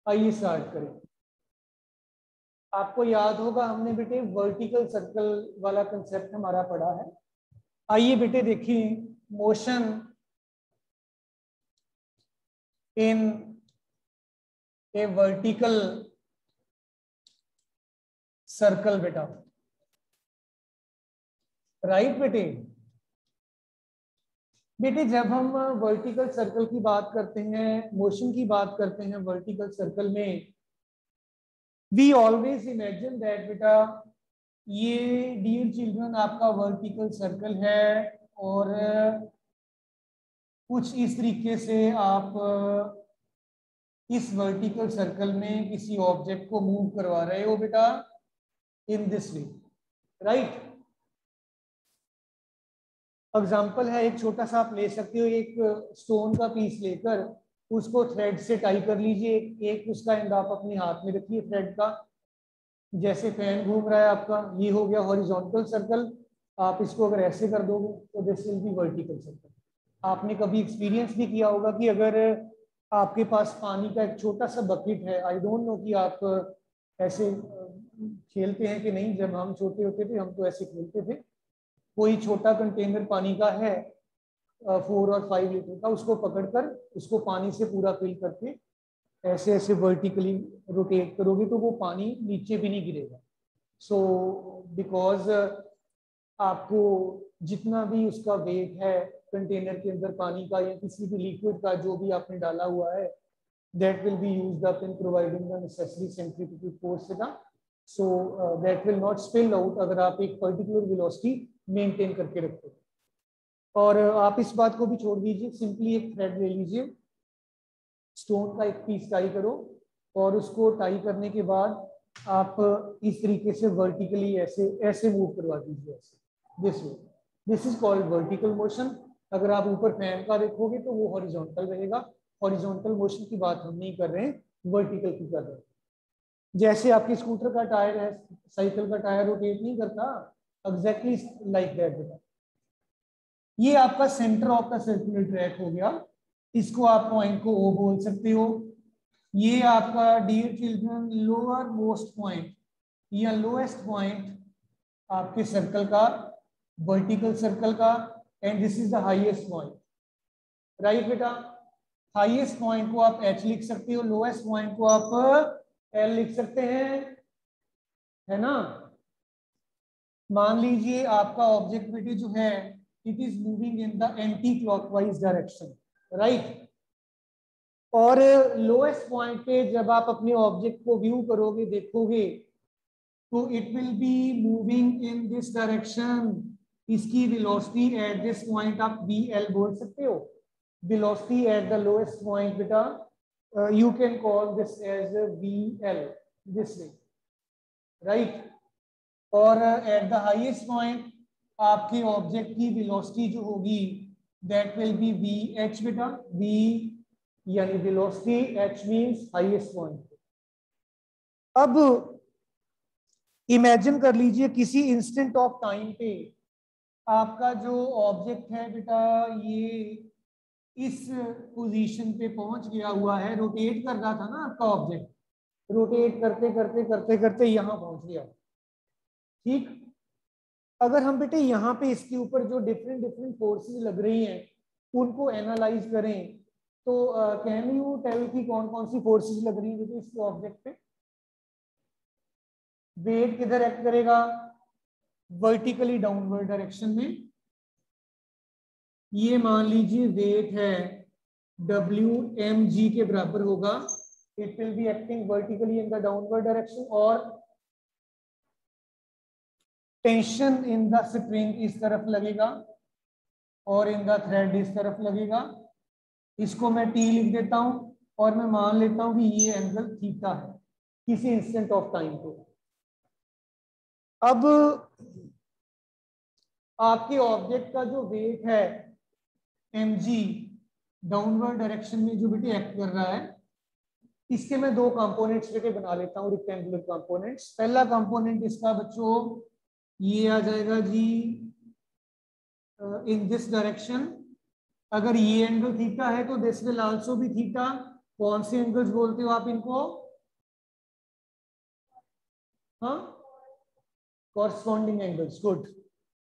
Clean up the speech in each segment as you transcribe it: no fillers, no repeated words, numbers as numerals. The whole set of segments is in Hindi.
आइए स्टार्ट करें। आपको याद होगा हमने बेटे वर्टिकल सर्कल वाला कंसेप्ट हमारा पढ़ा है। आइए बेटे देखिए, motion in A vertical circle बेटा, राइट बेटे। बेटे जब हम वर्टिकल सर्कल की बात करते हैं, मोशन की बात करते हैं वर्टिकल सर्कल में, वी ऑलवेज इमेजिन दैट बेटा ये डियर चिल्ड्रन आपका वर्टिकल सर्कल है और कुछ इस तरीके से आप इस वर्टिकल सर्कल में किसी ऑब्जेक्ट को मूव करवा रहे हो बेटा in this way, right. Example है, एक छोटा सा आप ले सकते हो, एक स्टोन का पीस लेकर उसको थ्रेड से टाई कर लीजिए, एक उसका एंड आप अपने हाथ में रखिए थ्रेड का, जैसे फैन घूम रहा है आपका, ये हो गया हॉरिजॉन्टल सर्कल। आप इसको अगर ऐसे कर दोगे तो this will be vertical circle. आपने कभी एक्सपीरियंस भी किया होगा कि अगर आपके पास पानी का एक छोटा सा बकेट है, आई डोंट नो कि आप ऐसे खेलते हैं कि नहीं, जब हम छोटे होते थे हम तो ऐसे खेलते थे। कोई छोटा कंटेनर पानी का है 4 और 5 लीटर का, उसको पकड़कर उसको पानी से पूरा फिल करके ऐसे ऐसे वर्टिकली रोटेट करोगे तो वो पानी नीचे भी नहीं गिरेगा। सो बिकॉज आपको जितना भी उसका वेट है कंटेनर के अंदर पानी का या किसी भी लिक्विड का जो भी आपने डाला हुआ है, that will be used up in providing the necessary centrifugal force बेटा, so that will not spill out अगर आप एक पर्टिकुलर वेलोसिटी मेंटेन करके रखते हो। और आप इस बात को भी छोड़ दीजिए, सिंपली एक थ्रेड ले लीजिए, स्टोन का एक पीस टाई करो और उसको टाई करने के बाद आप इस तरीके से वर्टिकली ऐसे ऐसे मूव करवा दीजिए, ऐसे this is called vertical motion. अगर आप ऊपर फैन का देखोगे तो वो हॉरिजॉन्टल रहेगा। हॉरिजॉन्टल मोशन की बात हम नहीं कर रहे हैं, वर्टिकल की कर रहे हैं। जैसे आपके स्कूटर का टायर है, साइकिल का टायर रोटेट नहीं करता, एग्जैक्टली लाइक दैट बेटा। ये आपका centre of the circular track हो गया, इसको आप पॉइंट को ओ बोल सकते हो। ये आपका dear children lower most point या लोएस्ट पॉइंट आपके सर्कल का, वर्टिकल सर्कल का, and this is the highest point, right बेटा। हाईएस्ट पॉइंट को आप एच लिख सकते हो, लोएस्ट पॉइंट को आप एल लिख सकते हैं, है ना। मान लीजिए आपका ऑब्जेक्ट बेटे जो है it is moving in the anti clockwise direction, right. और लोएस्ट पॉइंट पे जब आप अपने ऑब्जेक्ट को व्यू करोगे, देखोगे, तो it will be moving in this direction. इसकी वेलोसिटी एट दिस पॉइंट आप वी एल बोल सकते हो। Velocity at the lowest point बेटा you can call this as a VL, this way, right। और at the highest point आपके ऑब्जेक्ट की वेलोसिटी जो होगी that will be VH बेटा, V यानी velocity, H means highest point. अब इमेजिन कर लीजिए किसी इंस्टेंट ऑफ टाइम पे आपका जो ऑब्जेक्ट है बेटा ये इस पोजीशन पे पहुंच गया हुआ है, रोटेट कर रहा था ना आपका ऑब्जेक्ट, रोटेट करते करते करते करते यहां पहुंच गया, ठीक। अगर हम बेटे यहाँ पे इसके ऊपर जो डिफरेंट डिफरेंट फोर्सेस लग रही हैं उनको एनालाइज करें तो कैन यू टेल कि कौन कौन सी फोर्सेस लग रही है बेटे इस ऑब्जेक्ट पे। वेट किधर एक्ट करेगा, वर्टिकली डाउनवर्ड डायरेक्शन में। ये मान लीजिए वेट है WmG के बराबर होगा, it will be acting vertically in the downward direction. और टेंशन इन द स्प्रिंग इस तरफ लगेगा और इन द थ्रेड इस तरफ लगेगा। इसको मैं T लिख देता हूं और मैं मान लेता हूं कि ये एंगल थीटा है किसी इंस्टेंट ऑफ टाइम पे। अब आपके ऑब्जेक्ट का जो वेट है mg डाउनवर्ड डायरेक्शन में जो बेटे एक्ट कर रहा है, इसके मैं दो कंपोनेंट्स बेटे बना लेता हूं, रेक्टेंगुलर कंपोनेंट्स। पहला कंपोनेंट इसका बच्चों ये आ जाएगा जी इन दिस डायरेक्शन। अगर ये एंगल थीटा है तो this will also be theta. कौन से एंगल्स बोलते हो आप इनको? हाँ, कॉरस्पॉन्डिंग एंगल्स, गुड।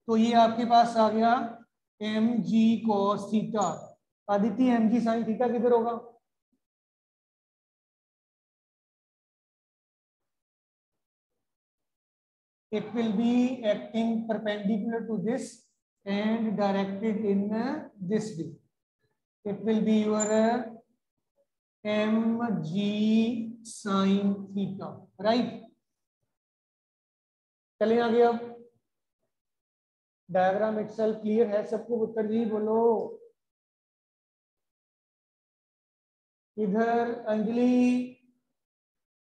तो ये आपके पास आ गया M G cos theta. Aditya M G sine theta किधर होगा? It will be acting perpendicular to this and directed in this way. It will be your mg sin theta, right? चलें आगे। अब डायग्राम इटसेल्फ क्लियर है सबको? उत्तर जी बोलो। इधर अंजलि,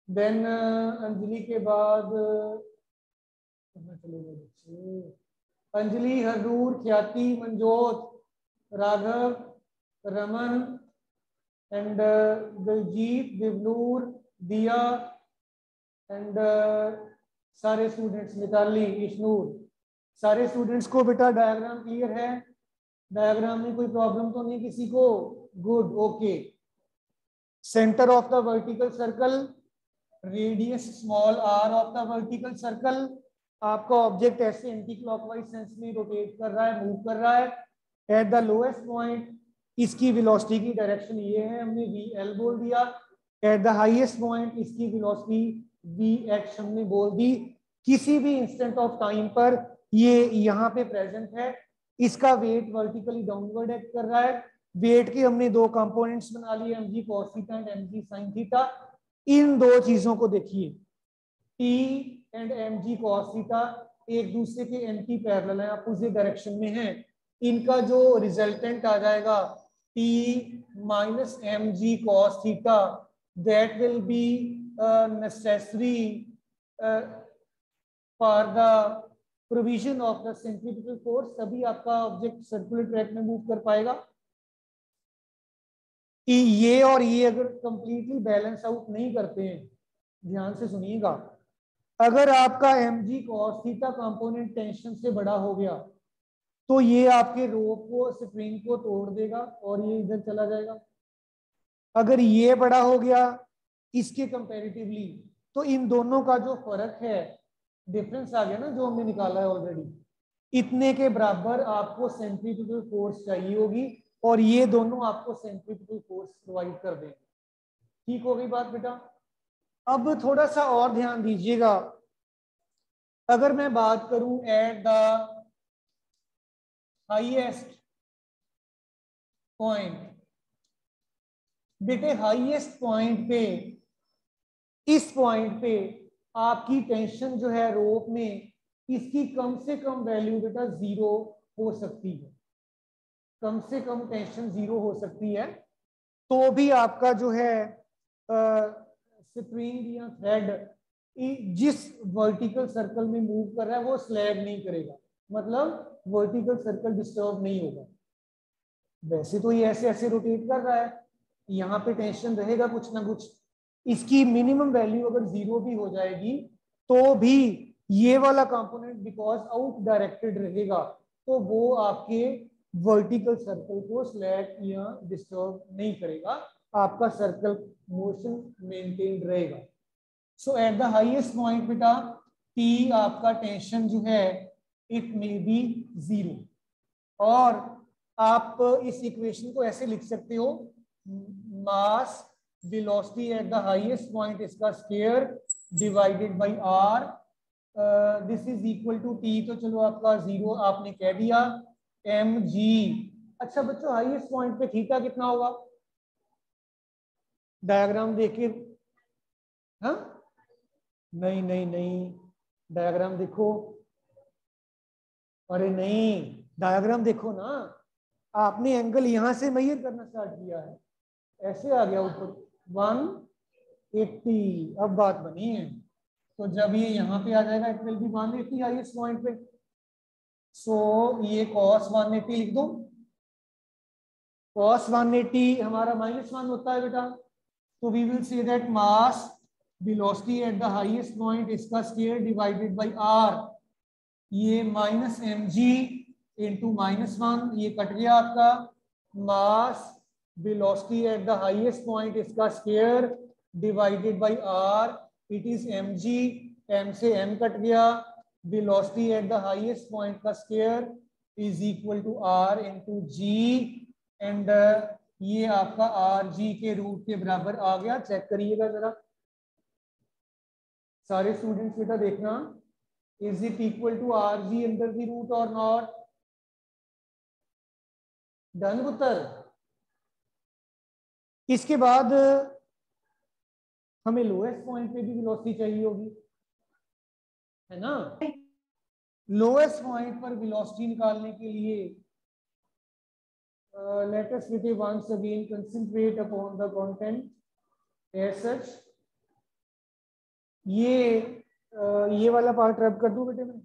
देन अंजलि के बाद अंजलि, हरनूर, ख्याति, मनजोत, राघव, रमन एंड दिलजीत, दिवनूर, दिया एंड सारे स्टूडेंट्स, मिताली, इशनूर, सारे स्टूडेंट्स को बेटा डायग्राम क्लियर है? डायग्राम में कोई प्रॉब्लम तो नहीं किसी को? Good, okay. Centre of the vertical circle, radius small R of the vertical circle. आपका ऑब्जेक्ट ऐसे एंटी क्लॉकवाइज सेंस में रोटेट कर रहा है, मूव कर रहा है। एट द लोएस्ट पॉइंट इसकी वेलोसिटी की डायरेक्शन ये है, हमने वी एल बोल दिया। एट द हाईएस्ट पॉइंट इसकी वेलोसिटी वी एच हमने बोल दी। किसी भी इंस्टेंट ऑफ टाइम पर ये यहाँ पे प्रेजेंट है। इसका वेट वर्टिकली डाउनवर्ड एक्ट कर रहा है। वेट के हमने दो कंपोनेंट्स बना लिए, M G cos theta and M G sine theta. इन दो चीजों को देखिए, T and M G cos theta एक दूसरे के एंटी पैरेलल है, अपोजिट डायरेक्शन में है। इनका जो रिजल्टेंट आ जाएगा T minus M G cos theta, that will be necessary for the provision of the centrifugal force, तभी आपका ऑब्जेक्ट सर्कुलर ट्रैक में मूव कर पाएगा। कि ये और ये अगर कंप्लीटली बैलेंस आउट नहीं करते हैं, ध्यान से सुनिएगा, अगर आपका M G cos theta component tension से बड़ा हो गया तो ये आपके रोप को, स्प्रिंग को तोड़ देगा और ये इधर चला जाएगा। अगर ये बड़ा हो गया इसके कंपैरेटिवली, तो इन दोनों का जो फर्क है, डिफरेंस आ गया ना जो हमने निकाला है ऑलरेडी, इतने के बराबर आपको सेंट्रीफ्यूगल फोर्स चाहिए होगी और ये दोनों आपको सेंट्रीफ्यूगल फोर्स प्रोवाइड कर देंगे। ठीक हो गई बात बेटा? अब थोड़ा सा और ध्यान दीजिएगा। अगर मैं बात करूं एट द हाईएस्ट पॉइंट, बेटे हाईएस्ट पॉइंट पे, इस पॉइंट पे आपकी टेंशन जो है रोप में, इसकी कम से कम वैल्यू बेटा 0 हो सकती है। कम से कम टेंशन 0 हो सकती है, तो भी आपका जो है स्प्रिंग या थ्रेड जिस वर्टिकल सर्कल में मूव कर रहा है वो स्लैग नहीं करेगा, मतलब वर्टिकल सर्कल डिस्टर्ब नहीं होगा। वैसे तो ये ऐसे ऐसे रोटेट कर रहा है, यहाँ पे टेंशन रहेगा कुछ ना कुछ। इसकी मिनिमम वैल्यू अगर 0 भी हो जाएगी तो भी ये वाला कंपोनेंट बिकॉज आउट डायरेक्टेड रहेगा, तो वो आपके वर्टिकल सर्कल को स्लैग या डिस्टर्ब नहीं करेगा, आपका सर्कल मोशन मेंटेन रहेगा। सो एट द हाईएस्ट पॉइंट बेटा टी आपका टेंशन जो है इट मे बी 0। और आप इस इक्वेशन को ऐसे लिख सकते हो, mass velocity at the highest point इसका square divided by R, this is equal to T, तो चलो आपका 0 आपने कह दिया, एम जी। अच्छा बच्चों, हाईएस्ट पॉइंट पे थीटा कितना होगा? डायग्राम देखिए। हाँ, नहीं नहीं नहीं, डायग्राम देखो। अरे नहीं, डायग्राम देखो ना। आपने एंगल यहां से मेजर करना स्टार्ट किया है, ऐसे आ गया ऊपर 180। अब बात बनी है, तो जब ये यहाँ पे आ जाएगा it will be 180 highest point पे। सो ये cos 180 लिख दो। cos 180 हमारा -1 होता है बेटा, तो we will say that mass velocity at the highest point इसका स्क्वायर डिवाइडेड बाय आर, ये -mg इंटू -1, ये कट गया आपका। Mass velocity at the highest point इसका square divided by R, it is mg, m से m कट गया, velocity at the highest point का square is equal to r into G, and ये आपका आर जी के रूट के बराबर आ गया। चेक करिएगा जरा सारे स्टूडेंट्स, बेटा देखना, is it equal to R G under the root और नॉट? डन पुत्र। इसके बाद हमें लोएस्ट पॉइंट पे भी वेलोसिटी चाहिए होगी, है ना? लोएस्ट पॉइंट पर वेलोसिटी निकालने के लिए let us once again concentrate upon the content as such। ये वाला पार्ट रब कर दूं बेटे मैं?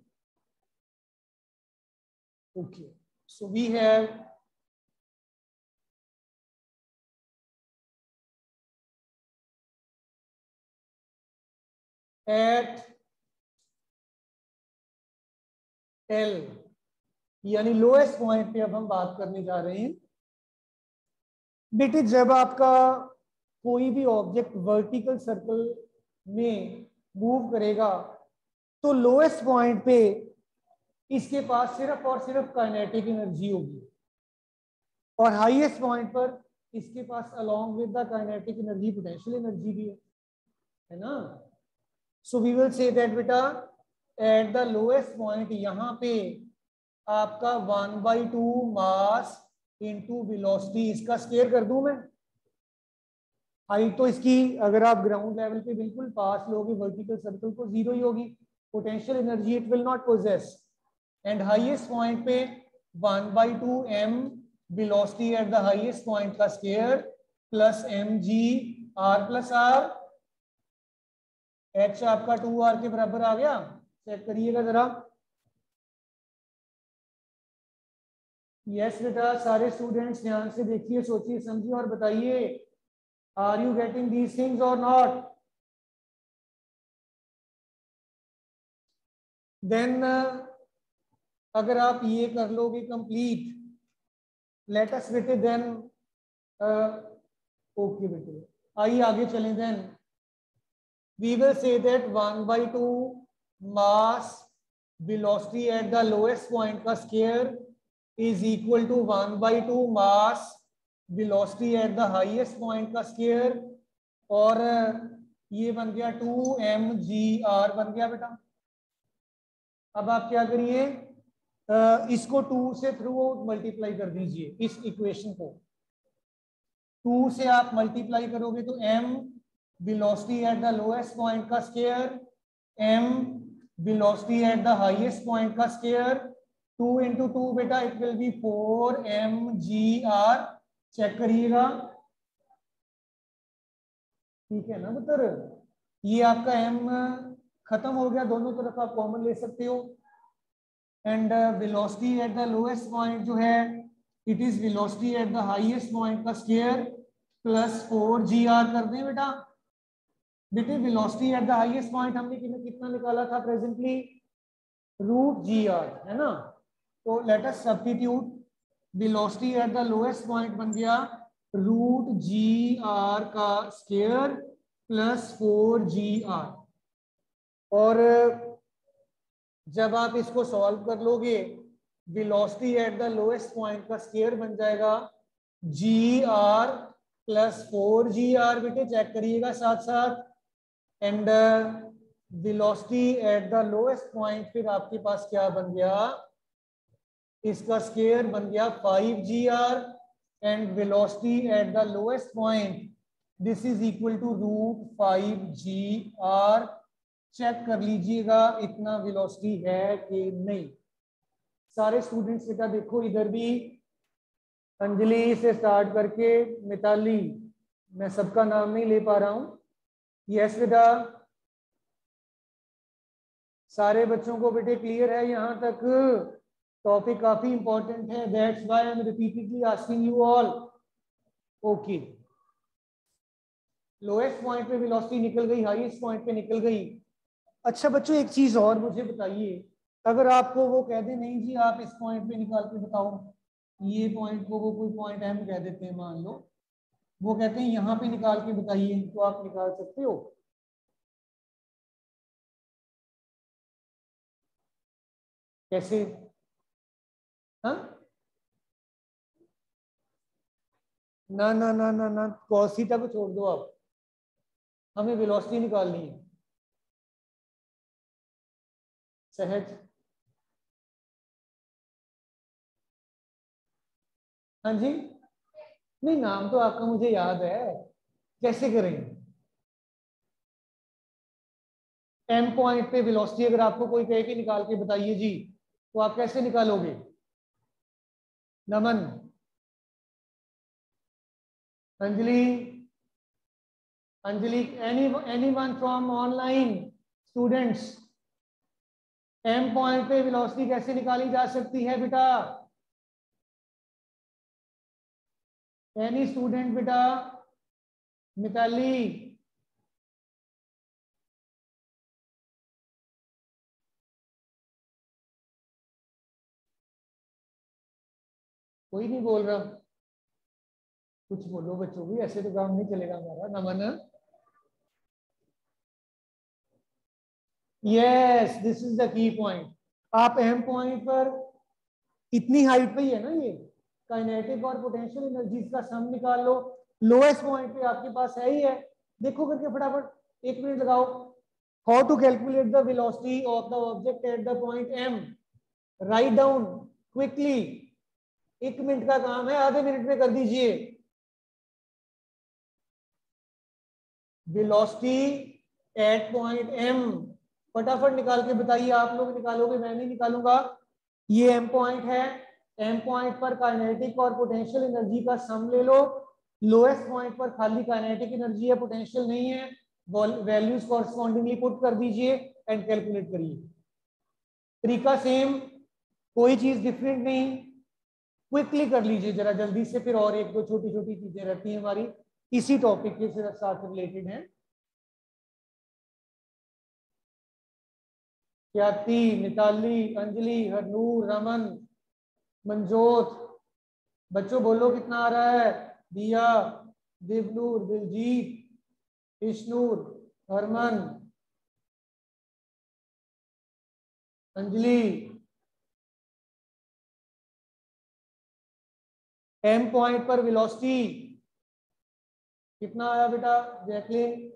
Okay, so we have at L, यानी लोएस्ट पॉइंट पे अब हम बात करने जा रहे हैं। बेटे जब आपका कोई भी ऑब्जेक्ट वर्टिकल सर्कल में मूव करेगा तो लोएस्ट पॉइंट पे इसके पास सिर्फ और सिर्फ काइनेटिक एनर्जी होगी, और हाईएस्ट पॉइंट पर इसके पास along with the kinetic energy potential energy भी है ना? So we will say that बेटा एट द लोएस्ट पॉइंट यहाँ पे आपका 1/2 मास इंटू वेलोसिटी, इसका स्क्वायर कर दूं मैं। हाइट तो इसकी अगर आप ग्राउंड लेवल पे बिल्कुल पास लोगे वर्टिकल सर्कल को, जीरो ही होगी, potential energy it will not possess, and highest point पे 1/2 m velocity at the highest point का square plus mg r plus r, h आपका 2r के बराबर आ गया। चेक करिएगा जरा। यस बेटा, सारे स्टूडेंट्स ध्यान से देखिए, सोचिए समझिए और बताइए, are you getting these things और नॉट? देन अगर आप ये कर लोगे कंप्लीट, लेट अस बेटे देन ओके बेटे आइए आगे चलें। Then we will say that 1/2 mass velocity at the lowest point का square is equal to 1/2 mass velocity at the highest point का स्क्वायर, और ये बन गया 2mgr बन गया बेटा। अब आप क्या करिए, इसको 2 से थ्रू आउट मल्टीप्लाई कर दीजिए, इस इक्वेशन को 2 से आप मल्टीप्लाई करोगे तो m velocity at the lowest point का square, m velocity at the highest point का स्क्वायर, 2 into 2 बेटा it will be 4mgr। Check करिएगा, ठीक है ना पुत्र? ये आपका m खत्म हो गया, दोनों तरफ आप कॉमन ले सकते हो, and velocity at the lowest point जो है it is velocity at the highest point का स्क्वायर प्लस 4gr कर दें बेटा। बेटे velocity at the highest point हमने कितना निकाला था प्रेजेंटली? √gr, है ना? तो let us substitute, velocity at the lowest point बन गया √gr का स्क्वायर प्लस 4gr, और जब आप इसको सॉल्व कर लोगे velocity at the lowest point का स्क्वायर बन जाएगा gr प्लस 4gr। बेटे चेक करिएगा साथ साथ, and velocity at the lowest point फिर आपके पास क्या बन गया? इसका स्क्वायर बन गया 5gr, and velocity at the lowest point this is equal to √5gr। Check कर लीजिएगा इतना वेलोसिटी है कि नहीं। सारे स्टूडेंट्स बेटा देखो, इधर भी अंजलि से स्टार्ट करके मिताली, मैं सबका नाम नहीं ले पा रहा हूं। यस बेटा, सारे बच्चों को बेटे क्लियर है यहां तक? टॉपिक काफी इंपॉर्टेंट है, that's why I am repeatedly asking you all. Okay, lowest point पे वेलोसिटी निकल गई, हाईएस्ट पॉइंट पे निकल गई। अच्छा बच्चों एक चीज और मुझे बताइए, अगर आपको वो कह दे नहीं जी आप इस पॉइंट पे निकाल के बताओ, ये पॉइंट को वो कोई पॉइंट एम कह देते हैं मान लो, वो कहते हैं यहाँ पे निकाल के बताइए, तो आप निकाल सकते हो। कैसे? हाँ, ना ना ना ना ना, cos थीटा को छोड़ दो आप, हमें वेलोसिटी निकालनी है। सहज? हाँ जी, नहीं नाम तो आपका मुझे याद है, कैसे करेंगे? एम पॉइंट पे वेलोसिटी अगर आपको कोई कहे कि निकाल के बताइए जी, तो आप कैसे निकालोगे? Naman, Anjali, Anjali, anyone from online students, M point पे वेलोसिटी कैसे निकाली जा सकती है बेटा? एनी स्टूडेंट बेटा? मिताली, कोई नहीं बोल रहा, कुछ बोलो बच्चों भी, ऐसे तो काम नहीं चलेगा हमारा। Naman, yes, this is the key point. आप एम पॉइंट पर इतनी हाइट पे ही है ना ये, काइनेटिक और पोटेंशियल एनर्जीज का सम निकाल लो। लोएस्ट पॉइंट पे आपके पास है ही है, देखो करके फटाफट, 1 मिनट लगाओ। How to calculate the velocity of the object at the point M? Right down quickly, 1 minute का काम है, आधे मिनट में कर दीजिए। वेलोसिटी एट पॉइंट एम, फटाफट निकाल के बताइए। आप लोग निकालोगे, मैं नहीं निकालूंगा। ये एम पॉइंट है, एम पॉइंट पर काइनेटिक और पोटेंशियल एनर्जी का सम ले लो। लोएस्ट पॉइंट पर खाली काइनेटिक एनर्जी है, पोटेंशियल नहीं है, वैल्यूज कॉरस्पॉन्डिंगली पुट कर दीजिए एंड कैलकुलेट करिए। तरीका सेम, कोई चीज डिफरेंट नहीं, क्विकली कर लीजिए जरा जल्दी से, फिर और एक दो छोटी छोटी चीजें रहती हैं हमारी इसी टॉपिक के साथ रिलेटेड हैं। ख्याति, मिताली, अंजलि, हरनूर, रमन, मनजोत, बच्चों बोलो कितना आ रहा है? दिया, दिवनूर, दिलजीत, इश्नूर, हरमन, अंजलि। एम पॉइंट पर वेलोसिटी कितना आया बेटा? जैकलिन,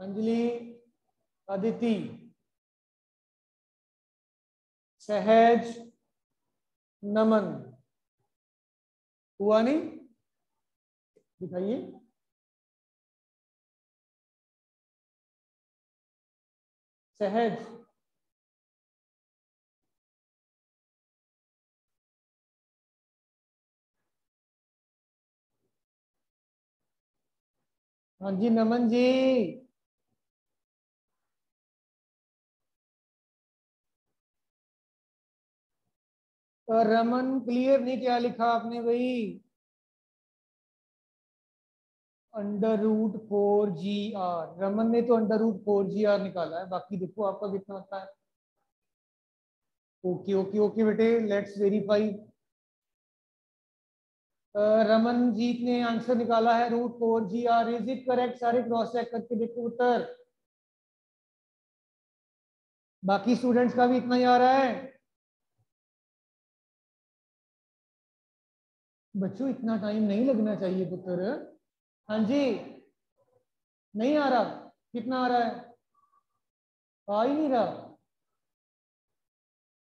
अंजलि, अदिति, सहज, नमन, हुआ नहीं? दिखाइए। सहज, हाँ जी नमन जी। रमन क्लियर नहीं, क्या लिखा आपने भाई? √4GR, रमन ने तो √4GR निकाला है, बाकी देखो आपका कितना होता है। ओके ओके ओके बेटे, लेट्स वेरीफाई। रमन जीत ने आंसर निकाला है √4GR, इज इट करेक्ट? सारे क्रॉस चेक करके देखो उत्तर। बाकी स्टूडेंट्स का भी इतना ही आ रहा है? बच्चों इतना टाइम नहीं लगना चाहिए पुत्र। हाँ जी, नहीं आ रहा? कितना आ रहा है? आ ही नहीं रहा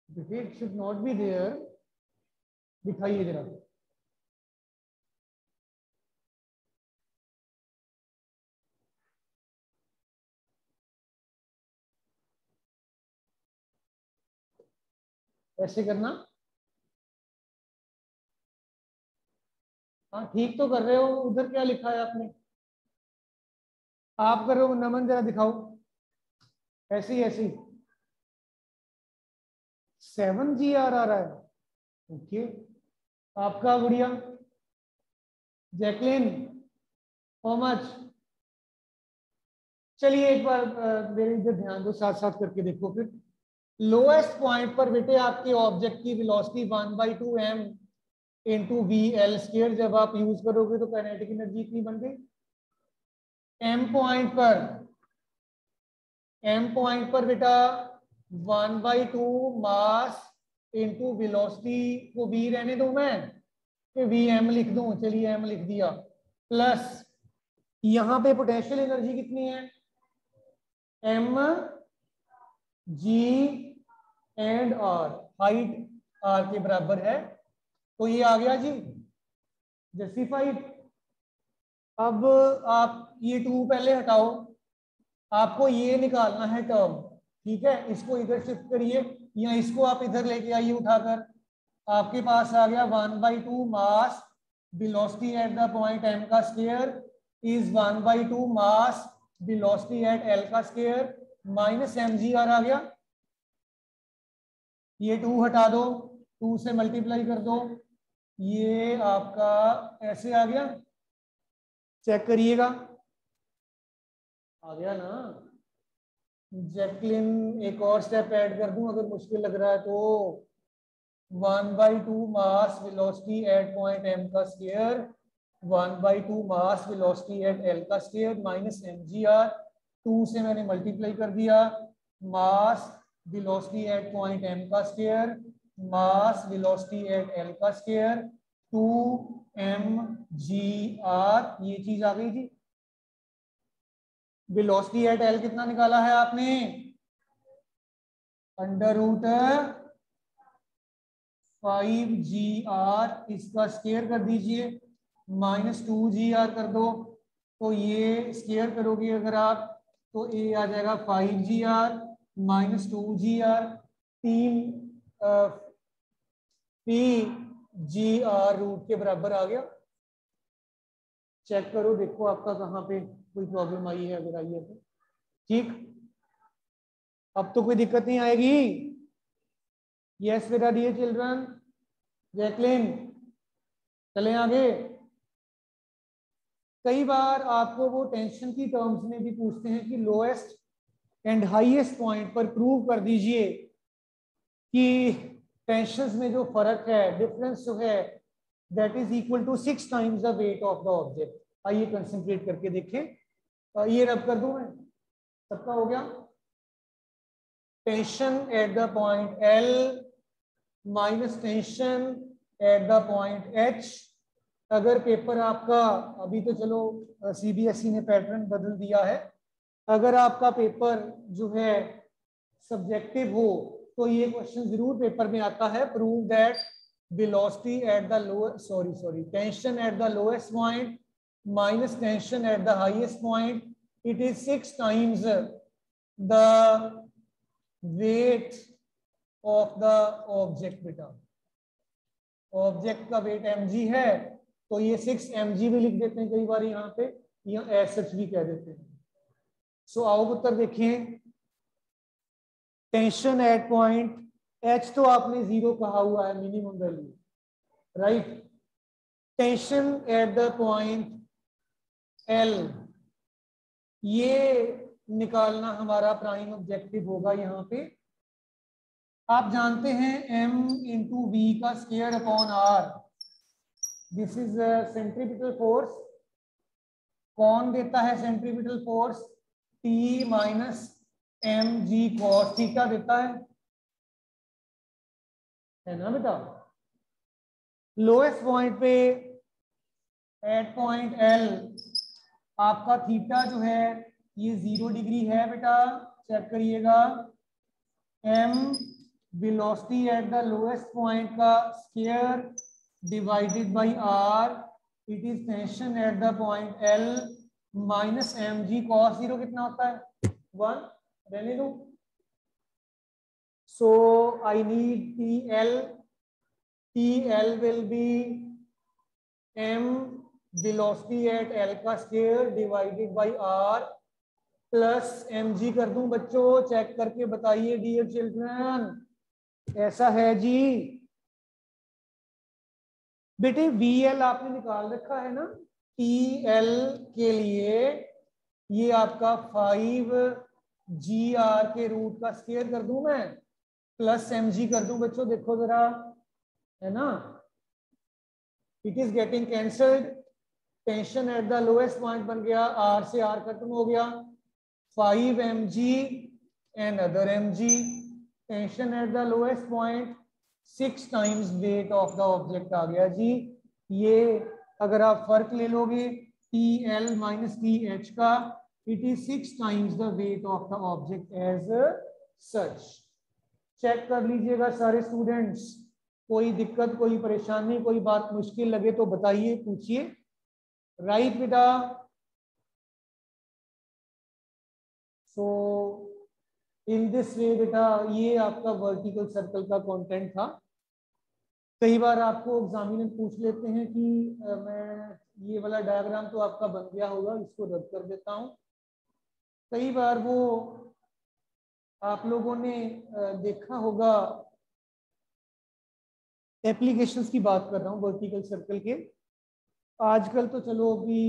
बेटे, it should not be there. दिखाइए जरा। ऐसे करना। हाँ ठीक तो कर रहे हो, उधर क्या लिखा है आपने? आप कर रहे हो नमन, जरा दिखाओ। ऐसे ही ऐसे ही 7GR आ रहा है। ओके, आपका गुड़िया जैकलिन, हाउ मच? चलिए एक बार मेरे इधर ध्यान दो, साथ साथ करके देखो फिर। लोएस्ट पॉइंट पर बेटे आपके ऑब्जेक्ट की velocity 1/2m into V L square जब आप यूज करोगे तो काइनेटिक एनर्जी इतनी बन गई। एम पॉइंट पर बेटा 1/2 मास इंटू वेलोसिटी को वी रहने दूं मैं कि वी एम लिख दूं, चलिए एम लिख दिया, प्लस यहां पे पोटेंशियल एनर्जी कितनी है, M G and R, height R के बराबर है, तो ये आ गया जी जस्टिफाइड। अब आप ये 2 पहले हटाओ, आपको ये निकालना है टर्म, ठीक है, इसको इधर शिफ्ट करिए या इसको आप इधर लेके आइए उठाकर, आपके पास आ गया 1/2 mass velocity at the point m का square is 1/2 mass velocity at l का स्क्वायर माइनस mgr आ गया। ये 2 हटा दो, 2 से मल्टीप्लाई कर दो, ये आपका ऐसे आ गया, चेक करिएगा, आ गया ना। जैकलिन एक और स्टेप ऐड कर दूं अगर मुश्किल लग रहा है तो, 1/2 mass velocity eight point m का square 1/2 mass velocity at l का स्क्वायर माइनस mgr, 2 से मैंने मल्टीप्लाई कर दिया, मास वेलोसिटी एट पॉइंट m का square mass velocity at l का स्क्वायर 2mgr, ये चीज आ गई जी। वेलोसिटी एट l कितना निकाला है आपने, √5gr, इसका स्क्वायर कर दीजिए, माइनस 2gr कर दो, तो ये स्क्वायर करोगे अगर आप तो ये आ जाएगा 5gr minus 2gr, 3p(g(r) root के बराबर आ गया। चेक करो देखो आपका कहाँ पे कोई प्रॉब्लम आई है, अगर आई है तो ठीक, अब तो कोई दिक्कत नहीं आएगी। यस बेटा डियर चिल्ड्रन, जैकलिन चलें आगे। कई बार आपको वो टेंशन की टर्म्स में भी पूछते हैं कि लोएस्ट एंड हाईएस्ट पॉइंट पर प्रूव कर दीजिए कि टेंशंस में जो फर्क है, डिफरेंस जो है, that is equal to 6 times the weight of the object. आइए कंसंट्रेट करके देखें, ये रब कर दूं मैं, सबका हो गया। Tension at the point L minus tension at the point H। अगर पेपर आपका, अभी तो चलो CBSE ने पैटर्न बदल दिया है, अगर आपका पेपर जो है सब्जेक्टिव हो तो ये क्वेश्चन जरूर पेपर में आता है, prove that velocity at the lower tension at the lowest point minus tension at the highest point, it is 6 times the weight of the object. बेटा ऑब्जेक्ट का वेट mg है तो ये 6 mg भी लिख देते हैं कई बार यहाँ पे, या एज सच भी कह देते हैं। सो आओ उत्तर देखें। टेंशन एट पॉइंट H तो आपने 0 कहा हुआ है, minimum value, right. Tension at the point L, ये निकालना हमारा प्राइम ऑब्जेक्टिव होगा। यहाँ पे आप जानते हैं m इंटू वी का square upon r, this is centripetal force. कौन देता है centripetal force, T minus mg cos theta देता है ना बेटा। लोएस्ट पॉइंट पे एट पॉइंट L आपका थीटा जो है ये 0 डिग्री है बेटा, चेक करिएगा। m velocity at the lowest point का square divided by r, it is tension at the point L minus mg cos 0 कितना होता है, 1, रहने दो। So I need TL will be m velocity at L का square divided by r plus mg कर दूं बच्चों, चेक करके बताइए डियर चिल्ड्रन, ऐसा है जी बेटे। VL आपने निकाल रखा है ना, TL के लिए ये आपका 5GR के रूट का स्क्वायर कर दूं मैं, प्लस mg कर दूं बच्चों, देखो जरा, है ना। It is getting cancelled, tension at the lowest point बन गया, आर से आर खत्म हो गया, 5 mg and other mg, tension at the lowest point 6 times weight of the object आ गया जी। ये अगर आप फर्क ले लोगे TL माइनस TH का, it is 6 times the weight of the object as such. Check कर लीजिएगा सारे स्टूडेंट्स, कोई दिक्कत, कोई परेशानी, कोई बात मुश्किल लगे तो बताइए, पूछिए। राइट बेटा। सो इन दिस वे बेटा, ये आपका वर्टिकल सर्कल का कंटेंट था। कई बार आपको एग्जामिनर पूछ लेते हैं कि मैं ये वाला डायग्राम तो आपका बन गया होगा, इसको रद्द कर देता हूँ। कई बार वो आप लोगों ने देखा होगा, एप्लीकेशंस की बात कर रहा हूँ वर्टिकल सर्कल के। आजकल तो चलो अभी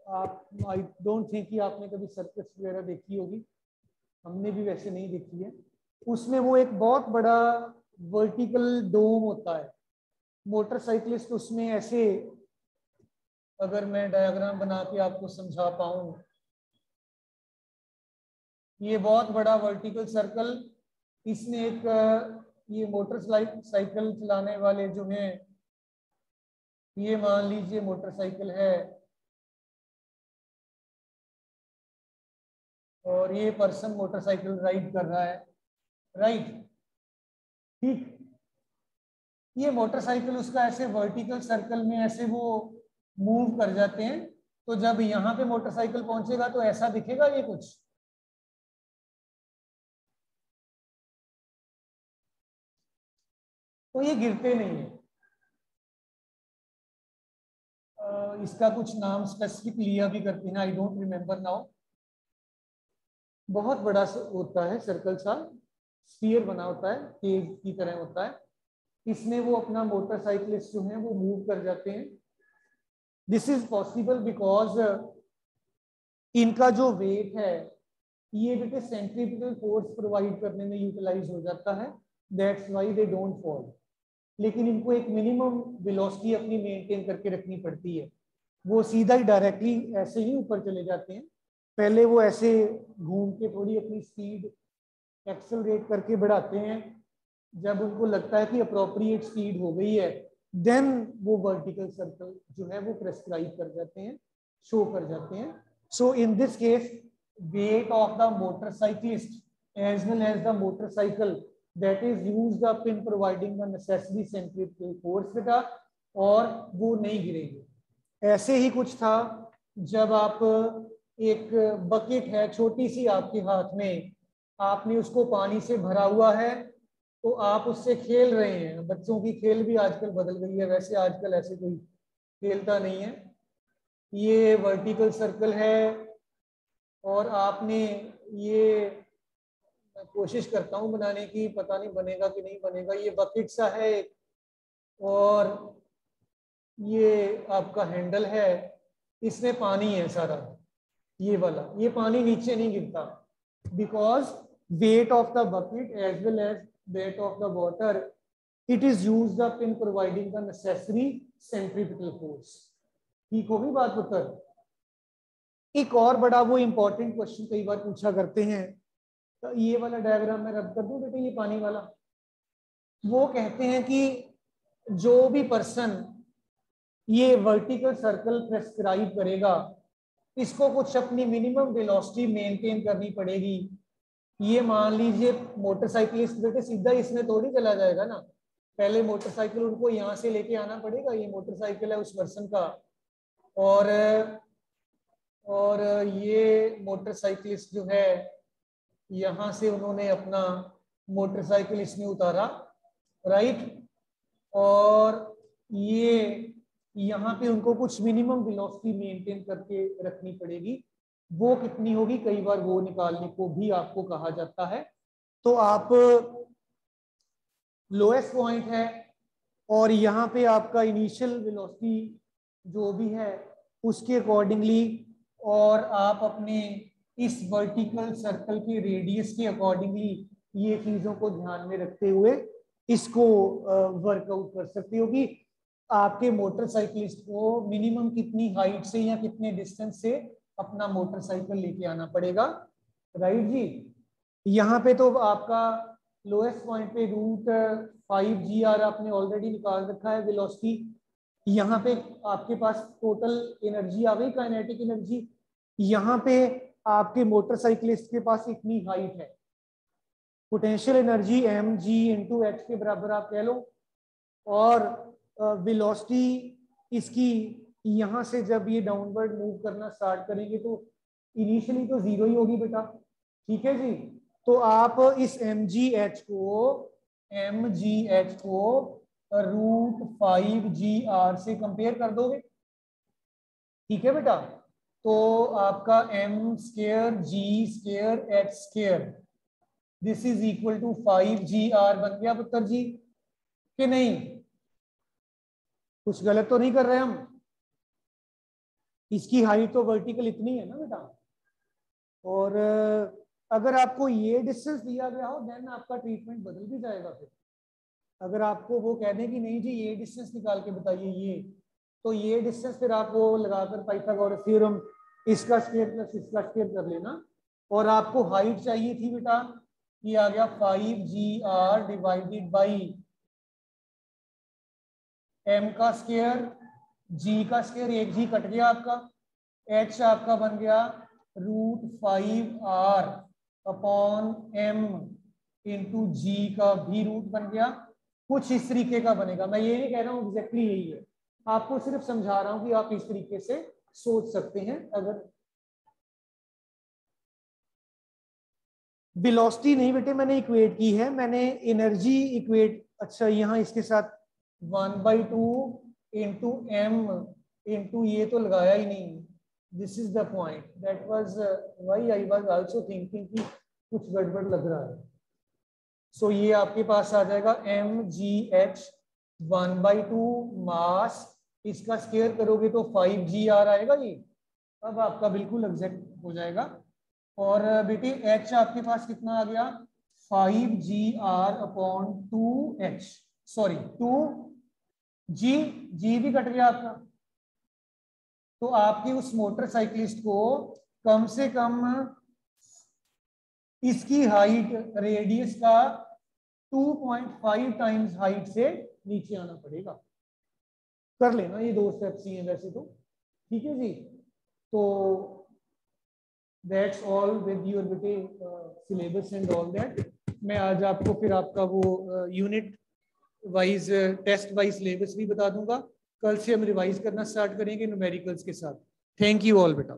आप, आई डोंट थिंक कि आपने कभी सर्कस वगैरह देखी होगी, हमने भी वैसे नहीं देखी है। उसमें वो एक बहुत बड़ा वर्टिकल डोम होता है, मोटरसाइकिलिस्ट उसमें ऐसे, अगर मैं डायग्राम बना के आपको समझा पाऊं, ये बहुत बड़ा वर्टिकल सर्कल, इसमें एक ये मोटरसाइकिल चलाने वाले जो हैं, ये मान लीजिए मोटरसाइकिल है और ये पर्सन मोटरसाइकिल राइड कर रहा है, राइट, ठीक। ये मोटरसाइकिल उसका ऐसे वर्टिकल सर्कल में ऐसे वो मूव कर जाते हैं, तो जब यहाँ पे मोटरसाइकिल पहुंचेगा तो ऐसा दिखेगा ये कुछ, तो ये गिरते नहीं है। इसका कुछ नाम स्पेसिफिक लिया भी करते हैं, आई डोंट रिमेम्बर नाउ। बहुत बड़ा होता है सर्कल सा, स्फीयर बना होता है, केज की तरह होता है, इसमें वो अपना मोटरसाइकिलिस्ट जो है वो मूव कर जाते हैं। दिस इज पॉसिबल बिकॉज इनका जो वेट है ये बेटे सेंट्रीपिटल फोर्स प्रोवाइड करने में यूटिलाइज हो जाता है, that's why they don't fall. लेकिन इनको एक मिनिमम वेलोसिटी अपनी मेंटेन करके रखनी पड़ती है, वो सीधा ही डायरेक्टली ऐसे ही ऊपर चले जाते हैं। पहले वो ऐसे घूम के थोड़ी अपनी स्पीड एक्सेलरेट करके बढ़ाते हैं, जब उनको लगता है कि अप्रोप्रिएट स्पीड हो गई है, देन वो वर्टिकल सर्कल जो है वो प्रेस्क्राइब कर जाते हैं, शो कर जाते हैं। So in this case weight of the motorcyclist as well as the motorcycle that is used up in providing the necessary centrifugal force बेटा, और वो नहीं गिरेंगे। ऐसे ही कुछ था जब आप, एक बकेट है छोटी सी आपके हाथ में, आपने उसको पानी से भरा हुआ है, तो आप उससे खेल रहे हैं। बच्चों की खेल भी आजकल बदल गई है, वैसे आजकल ऐसे कोई खेलता नहीं है। ये वर्टिकल सर्कल है और आपने ये, मैं कोशिश करता हूँ बनाने की, पता नहीं बनेगा कि नहीं बनेगा। ये बकेट सा है और ये आपका हैंडल है, इसमें पानी है सारा, ये वाला, ये पानी नीचे नहीं गिरता because weight of the bucket as well as weight of the water, it is used up in providing the necessary centripetal force. ठीक होगी बात पुत्र। एक और बड़ा वो इंपॉर्टेंट क्वेश्चन कई बार पूछा करते हैं, तो ये वाला डायग्राम मैं रब कर दूं बेटे, ये पानी वाला। वो कहते हैं कि जो भी पर्सन ये वर्टिकल सर्कल प्रेस्क्राइब करेगा, इसको कुछ अपनी मिनिमम वेलोसिटी मेंटेन करनी पड़ेगी। ये मान लीजिए मोटरसाइकिलिस्ट बेटे सीधा इसमें थोड़ी चला जाएगा ना, पहले मोटरसाइकिल उनको यहाँ से लेके आना पड़ेगा, ये मोटरसाइकिल है उस पर्सन का, और ये मोटरसाइकिलिस्ट जो है यहाँ से उन्होंने अपना मोटरसाइकिल इसमें उतारा, राइट, और ये यहाँ पे उनको कुछ मिनिमम वेलोसिटी मेंटेन करके रखनी पड़ेगी। वो कितनी होगी, कई बार वो निकालने को भी आपको कहा जाता है। तो आप लोएस्ट पॉइंट है और यहाँ पे आपका इनिशियल वेलोसिटी जो भी है उसके अकॉर्डिंगली, और आप अपने इस वर्टिकल सर्कल के रेडियस के अकॉर्डिंगली ये चीजों को ध्यान में रखते हुए इसको वर्कआउट कर सकते हो कि आपके मोटरसाइकिलिस्ट को मिनिमम कितनी हाइट से या कितने डिस्टेंस से अपना मोटरसाइकिल लेके आना पड़ेगा, राइट जी। यहाँ पे तो आपका लोएस्ट पॉइंट पे √5 g आपने ऑलरेडी निकाल रखा है वेलोसिटी। यहाँ पे आपके पास टोटल एनर्जी आ गई, काइनेटिक एनर्जी। यहाँ पे आपके मोटरसाइकिलिस्ट के पास इतनी हाइट है, पोटेंशियल एनर्जी mg/h के बराबर आप कह लो। और वेलोसिटी इसकी यहाँ से जब ये डाउनवर्ड मूव करना स्टार्ट करेंगे तो इनिशियली तो 0 ही होगी बेटा, ठीक है जी। तो आप इस mgh को √5gr से कंपेयर कर दोगे, ठीक है बेटा। तो आपका m²g²h² this is equal to 5gr बन गया पुत्र जी कि नहीं? कुछ गलत तो नहीं कर रहे हम? इसकी हाइट तो वर्टिकल इतनी है ना बेटा। और अगर आपको ये डिस्टेंस दिया गया हो देन आपका ट्रीटमेंट बदल भी जाएगा। फिर अगर आपको वो कह दें कि नहीं जी ये डिस्टेंस निकाल के बताइए ये, तो ये डिस्टेंस फिर आप वो लगाकर पाइथागोरस थ्योरम इसका स्क्वायर प्लस इसका स्क्वायर कर लेना। और आपको हाइट चाहिए थी बेटा, ये आ गया 5gr डिवाइडेड बाई m का स्क्वायर, g का स्क्वायर, एक g कट गया आपका, h आपका बन गया √5r upon m into g का भी रूट बन गया। कुछ इस तरीके का बनेगा। मैं ये नहीं कह रहा हूँ एग्जैक्टली यही है, आपको सिर्फ समझा रहा हूँ कि आप इस तरीके से सोच सकते हैं। अगर वेलोसिटी नहीं बेटे मैंने इक्वेट की है, मैंने एनर्जी इक्वेट, अच्छा यहाँ इसके साथ 1/2 इंटू m इंटू ये तो लगाया ही नहीं। This is the point, that was why I was also thinking कि कुछ गड़बड़ लग रहा है। सो ये आपके पास आ जाएगा mgh 1/2 मास, इसका स्क्वायर करोगे तो 5gr आएगा ये। अब आपका बिल्कुल एग्जैक्ट हो जाएगा। और बेटे h आपके पास कितना आ गया 5gr upon 2h, sorry 2g भी कट गया आपका। तो आपके उस मोटरसाइकिलिस्ट को कम से कम इसकी हाइट रेडियस का 2.5 टाइम्स हाइट से नीचे आना पड़ेगा। कर लेना, ये 2 स्टेप्स ही हैं वैसे तो, ठीक है जी। तो दैट्स ऑल विद योर बेटे सिलेबस एंड ऑल दैट। मैं आज आपको फिर आपका वो unit wise taste wise syllabus भी बता दूंगा। कल से हम रिवाइज करना स्टार्ट करेंगे न्यूमेरिकल्स के साथ। थैंक यू ऑल बेटा।